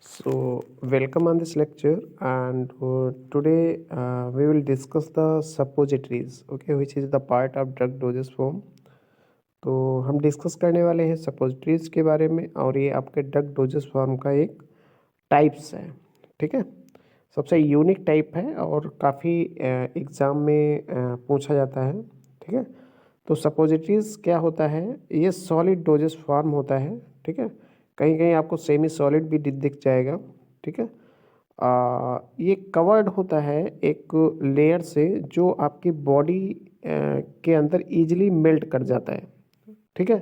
Welcome on this lecture, and today we will discuss the suppositories, okay, which is the part of drug dosage form. तो हम discuss करने वाले हैं suppositories के बारे में, और ये आपके ड्रग डोजेस फॉर्म का एक टाइप्स है, ठीक है। सबसे यूनिक टाइप है और काफ़ी एग्ज़ाम में पूछा जाता है, ठीक है। तो सपोजिटरीज क्या होता है, ये सॉलिड डोजेस फॉर्म होता है, ठीक है। कहीं कहीं आपको सेमी सॉलिड भी दिख जाएगा, ठीक है। ये कवर्ड होता है एक लेयर से जो आपकी बॉडी के अंदर इजीली मेल्ट कर जाता है, ठीक है।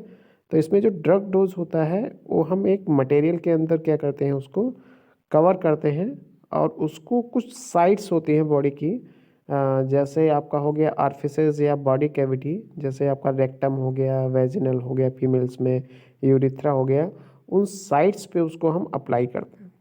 तो इसमें जो ड्रग डोज होता है वो हम एक मटेरियल के अंदर क्या करते हैं, उसको कवर करते हैं, और उसको कुछ साइट्स होती हैं बॉडी की, जैसे आपका हो गया आर्फिसेस या बॉडी कैविटी, जैसे आपका रेक्टम हो गया, वेजिनल हो गया फीमेल्स में, यूरिथ्रा हो गया, उन साइट्स पे उसको हम अप्लाई करते हैं,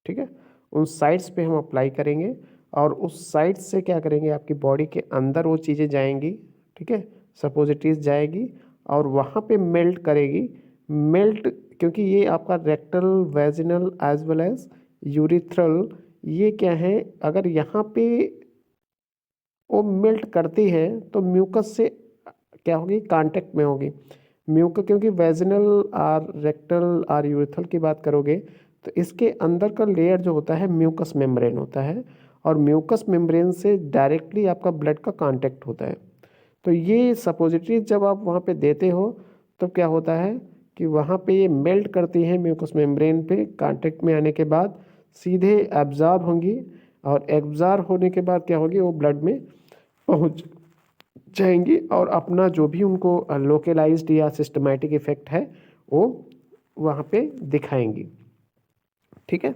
ठीक है। उन साइट्स पे हम अप्लाई करेंगे और उस साइट से क्या करेंगे, आपकी बॉडी के अंदर वो चीज़ें जाएंगी, ठीक है, सपोजिटरीज जाएगी और वहाँ पे मेल्ट करेगी। मेल्ट क्योंकि ये आपका rectal, vaginal as well as urethral, ये क्या है, अगर यहाँ पे वो मेल्ट करती है तो म्यूकस से क्या होगी, कांटेक्ट में होगी म्यूकस, क्योंकि वेजिनल और रेक्टल और यूरिथ्रल की बात करोगे तो इसके अंदर का लेयर जो होता है म्यूकस मेम्ब्रेन होता है, और म्यूकस मेम्ब्रेन से डायरेक्टली आपका ब्लड का कांटेक्ट होता है। तो ये सपोजिटरी जब आप वहाँ पे देते हो तो क्या होता है कि वहाँ पे ये मेल्ट करती है म्यूकस मेम्ब्रेन पे, कांटेक्ट में आने के बाद सीधे एब्जॉर्ब होंगी, और एब्जॉर्ब होने के बाद क्या होगी, वो ब्लड में पहुँच जाएंगी और अपना जो भी उनको लोकलाइज्ड या सिस्टमैटिक इफेक्ट है वो वहाँ पे दिखाएंगी, ठीक है।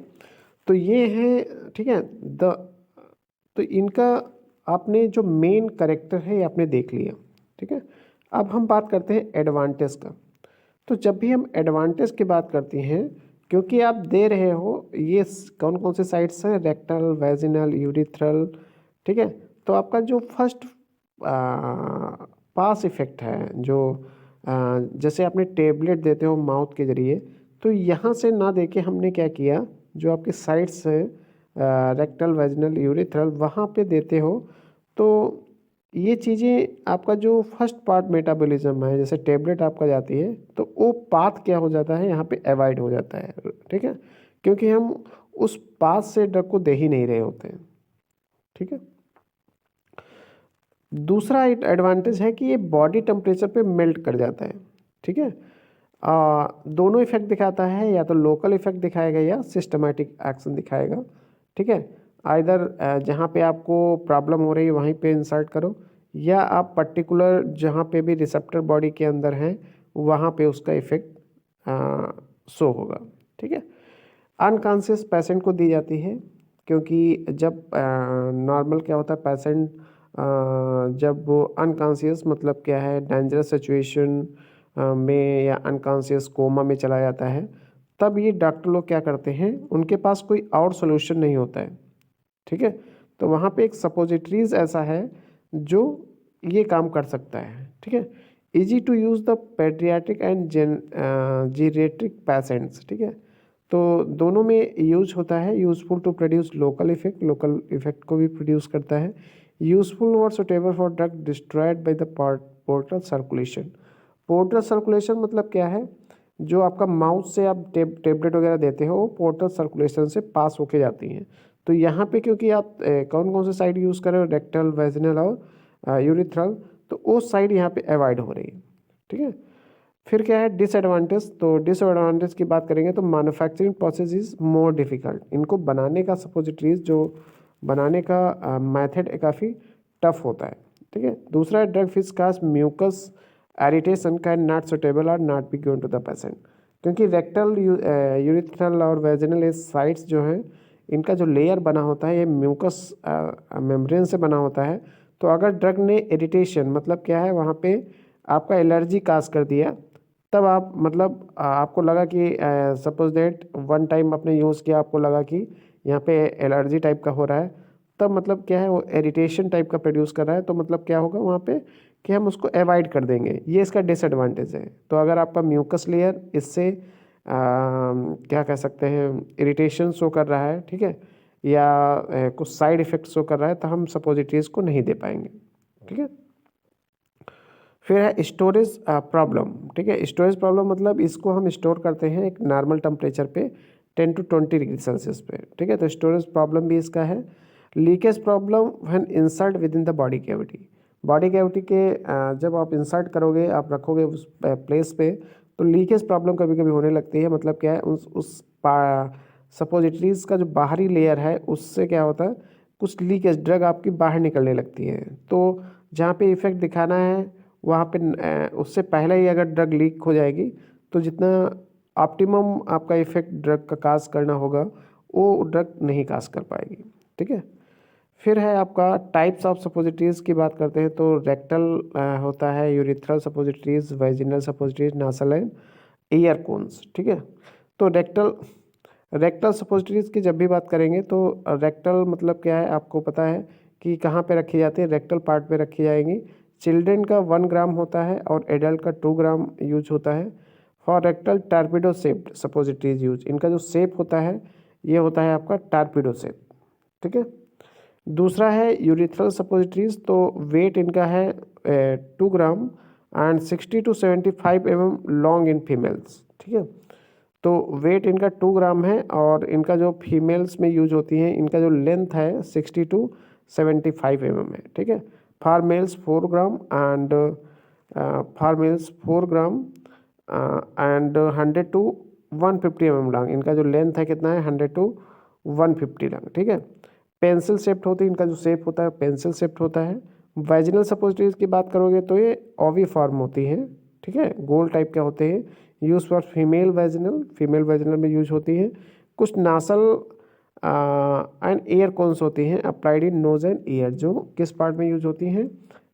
तो ये है, ठीक है। द तो इनका आपने जो मेन करेक्टर है ये आपने देख लिया, ठीक है। अब हम बात करते हैं एडवांटेज का। तो जब भी हम एडवांटेज की बात करते हैं, क्योंकि आप दे रहे हो ये कौन कौन से साइट्स हैं, रेक्टल, वेजिनल, यूरिथ्रल, ठीक है। तो आपका जो फर्स्ट पास इफेक्ट है, जो जैसे आपने टेबलेट देते हो माउथ के ज़रिए, तो यहाँ से ना देके हमने क्या किया, जो आपके साइट्स हैं रेक्टल, वेजिनल, यूरिथ्रल, वहाँ पे देते हो, तो ये चीज़ें आपका जो फर्स्ट पार्ट मेटाबॉलिज्म है, जैसे टेबलेट आपका जाती है तो वो पाथ क्या हो जाता है, यहाँ पे अवॉइड हो जाता है, ठीक है, क्योंकि हम उस पाथ से ड्रग को दे ही नहीं रहे होते हैं, ठीक है। दूसरा एडवांटेज है कि ये बॉडी टेम्परेचर पे मेल्ट कर जाता है, ठीक है। दोनों इफेक्ट दिखाता है, या तो लोकल इफेक्ट दिखाएगा या सिस्टमैटिक एक्शन दिखाएगा, ठीक है। आइदर जहाँ पे आपको प्रॉब्लम हो रही है वहीं पे इंसर्ट करो, या आप पर्टिकुलर जहाँ पे भी रिसेप्टर बॉडी के अंदर हैं वहाँ पे उसका इफेक्ट शो होगा, ठीक है। अनकॉन्शियस पेशेंट को दी जाती है, क्योंकि जब नॉर्मल क्या होता है, पेशेंट जब वो अनकॉन्शियस मतलब क्या है, डेंजरस सिचुएशन में या अनकॉन्शियस कोमा में चला जाता है, तब ये डॉक्टर लोग क्या करते हैं, उनके पास कोई और सोल्यूशन नहीं होता है, ठीक है। तो वहाँ पे एक सपोजिटरीज ऐसा है जो ये काम कर सकता है, ठीक है। Easy to use the paediatric and geriatric patients, ठीक है। तो दोनों में यूज होता है, useful to produce local effect को भी प्रोड्यूस करता है, यूजफुल और suitable for drug destroyed by the portal circulation. Portal circulation मतलब क्या है, जो आपका माउथ से आप टेबलेट वगैरह देते हो वो पोर्टल सर्कुलेशन से पास होके जाती हैं। तो यहाँ पे क्योंकि आप कौन कौन से साइड यूज़ कर रहे हो, रेक्टल, वेजिनल और यूरिथ्रल, तो वो साइड यहाँ पे अवॉइड हो रही है, ठीक है। फिर क्या है डिसएडवांटेज, तो डिसएडवांटेज की बात करेंगे तो manufacturing process is more difficult, इनको बनाने का सपोजिटरीज जो बनाने का मेथड काफ़ी टफ होता है, ठीक है। दूसरा drug which cause mucus irritation can not suitable और not be given to the patient, क्योंकि रेक्टल, यूरिथ्रल और वेजिनल साइट्स जो हैं, इनका जो लेयर बना होता है ये म्यूकस मेम्ब्रेन से बना होता है। तो अगर ड्रग ने इरिटेशन मतलब क्या है, वहाँ पे आपका एलर्जी काज कर दिया, तब आप मतलब आपको लगा कि सपोज दैट वन टाइम आपने यूज़ किया, आपको लगा कि यहाँ पे एलर्जी टाइप का हो रहा है, तब मतलब क्या है, वो इरिटेशन टाइप का प्रोड्यूस कर रहा है, तो मतलब क्या होगा वहाँ पे कि हम उसको अवॉइड कर देंगे, ये इसका डिसएडवांटेज है। तो अगर आपका म्यूकस लेयर इससे क्या कह सकते हैं, इरिटेशन शो कर रहा है, ठीक है, या कुछ साइड इफ़ेक्ट शो कर रहा है, तो हम सपोजिटरीज़ को नहीं दे पाएंगे, ठीक है। फिर है स्टोरेज प्रॉब्लम, ठीक है। स्टोरेज प्रॉब्लम मतलब इसको हम स्टोर करते हैं एक नॉर्मल टेम्परेचर पे 10 to 20 डिग्री सेल्सियस पे, ठीक है। तो स्टोरेज प्रॉब्लम भी इसका है। Leakage problem when insert with in the body cavity, body cavity के जब आप इंसर्ट करोगे, आप रखोगे उस प्लेस पे, तो लीकेज प्रॉब्लम कभी कभी होने लगती है। मतलब क्या है, उस सपोजिटरीज का जो बाहरी लेयर है उससे क्या होता है, कुछ लीकेज ड्रग आपकी बाहर निकलने लगती है। तो जहाँ पे इफेक्ट दिखाना है वहाँ पे उससे पहले ही अगर ड्रग लीक हो जाएगी, तो जितना ऑप्टिमम आपका इफेक्ट ड्रग का काज करना होगा वो ड्रग नहीं काज कर पाएगी, ठीक है। फिर है आपका टाइप्स ऑफ सपोजिटरीज की बात करते हैं, तो रेक्टल होता है, urethral suppositories, vaginal suppositories, nasal and ear cones, ठीक है। तो रेक्टल सपोजिटरीज की जब भी बात करेंगे तो रेक्टल मतलब क्या है, आपको पता है कि कहाँ पे रखी जाती है, रेक्टल पार्ट पे रखी जाएंगी। चिल्ड्रेन का 1 ग्राम होता है और एडल्ट का 2 ग्राम यूज होता है। For rectal torpedo shaped suppositories use, इनका जो शेप होता है ये होता है आपका टार्पिडो शेप, ठीक है। दूसरा है यूरिथ्रल सपोजिटरीज, तो वेट इनका है 2 gram and 60 to 75 mm long in females, ठीक है। तो वेट इनका 2 ग्राम है और इनका जो फीमेल्स में यूज होती हैं, इनका जो लेंथ है 60 to 75 mm है, ठीक है। For mails 4 gram and and 100 to 150 mm long, इनका जो लेंथ है कितना है 100 to 150 लॉन्ग, ठीक है। पेंसिल शेप्ड होती है, इनका जो शेप होता है पेंसिल शेप्ड होता है। वाइजिनल सपोजिटरीज की बात करोगे तो ये ओवी फॉर्म होती हैं, ठीक है, गोल टाइप के होते हैं। यूज फॉर फीमेल वाइजिनल में यूज होती है। कुछ नासल एंड एयर कोन्स होती हैं applied in knows and year, जो किस पार्ट में यूज होती हैं,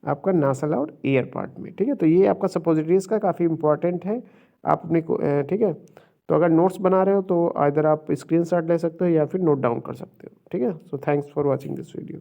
आपका नासल और ईयर पार्ट में, ठीक है। तो ये आपका सपोजिटरीज का काफ़ी इंपॉर्टेंट है, आप अपने को ठीक है। तो अगर नोट्स बना रहे हो तो इधर आप स्क्रीनशॉट ले सकते हो या फिर नोट डाउन कर सकते हो, ठीक है। So thanks for watching this video.